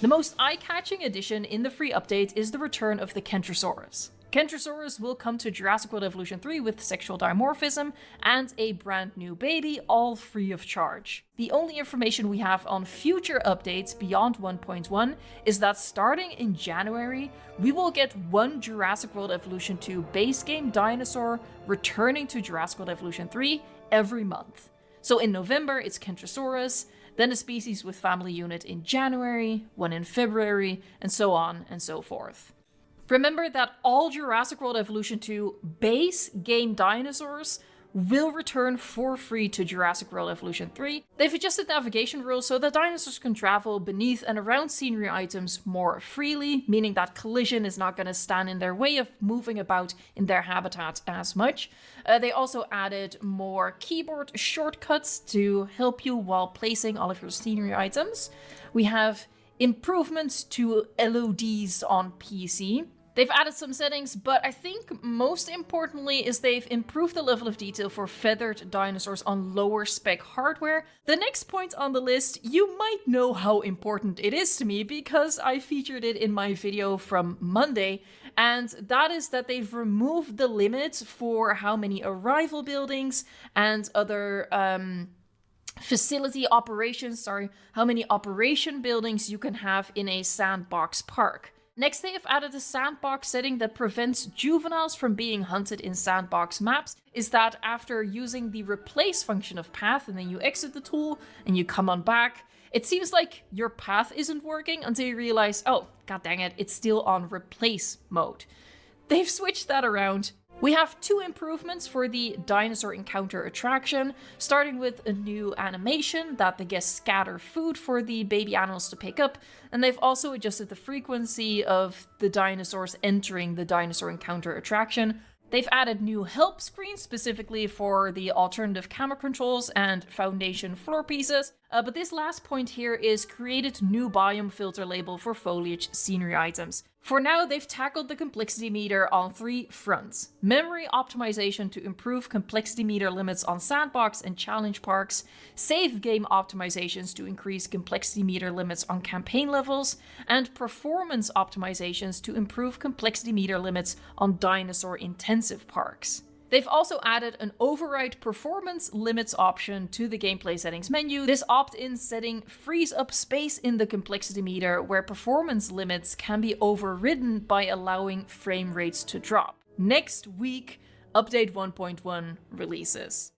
The most eye-catching addition in the free update is the return of the Kentrosaurus. Kentrosaurus will come to Jurassic World Evolution 3 with sexual dimorphism and a brand new baby, all free of charge. The only information we have on future updates beyond 1.1 is that starting in January, we will get one Jurassic World Evolution 2 base game dinosaur returning to Jurassic World Evolution 3 every month. So in November, it's Kentrosaurus, then a species with family unit in January, one in February, and so on and so forth. Remember that all Jurassic World Evolution 2 base game dinosaurs will return for free to Jurassic World Evolution 3. They've adjusted navigation rules so that dinosaurs can travel beneath and around scenery items more freely, meaning that collision is not going to stand in their way of moving about in their habitat as much. They also added more keyboard shortcuts to help you while placing all of your scenery items. We have improvements to LODs on PC. They've added some settings, but I think most importantly is they've improved the level of detail for feathered dinosaurs on lower spec hardware. The next point on the list, you might know how important it is to me because I featured it in my video from Monday, and that is that they've removed the limit for how many arrival buildings and other how many operation buildings you can have in a sandbox park. Next, they have added a sandbox setting that prevents juveniles from being hunted in sandbox maps, is that after using the replace function of path and then you exit the tool and you come on back, it seems like your path isn't working until you realize, oh, god dang it, it's still on replace mode. They've switched that around. We have two improvements for the dinosaur encounter attraction, starting with a new animation that the guests scatter food for the baby animals to pick up, and they've also adjusted the frequency of the dinosaurs entering the dinosaur encounter attraction. They've added new help screens specifically for the alternative camera controls and foundation floor pieces. But this last point here is created new biome filter label for foliage scenery items. For now, they've tackled the complexity meter on three fronts. Memory optimization to improve complexity meter limits on sandbox and challenge parks, save game optimizations to increase complexity meter limits on campaign levels, and performance optimizations to improve complexity meter limits on dinosaur intensive parks. They've also added an override performance limits option to the gameplay settings menu. This opt-in setting frees up space in the complexity meter where performance limits can be overridden by allowing frame rates to drop. Next week, Update 1.1 releases.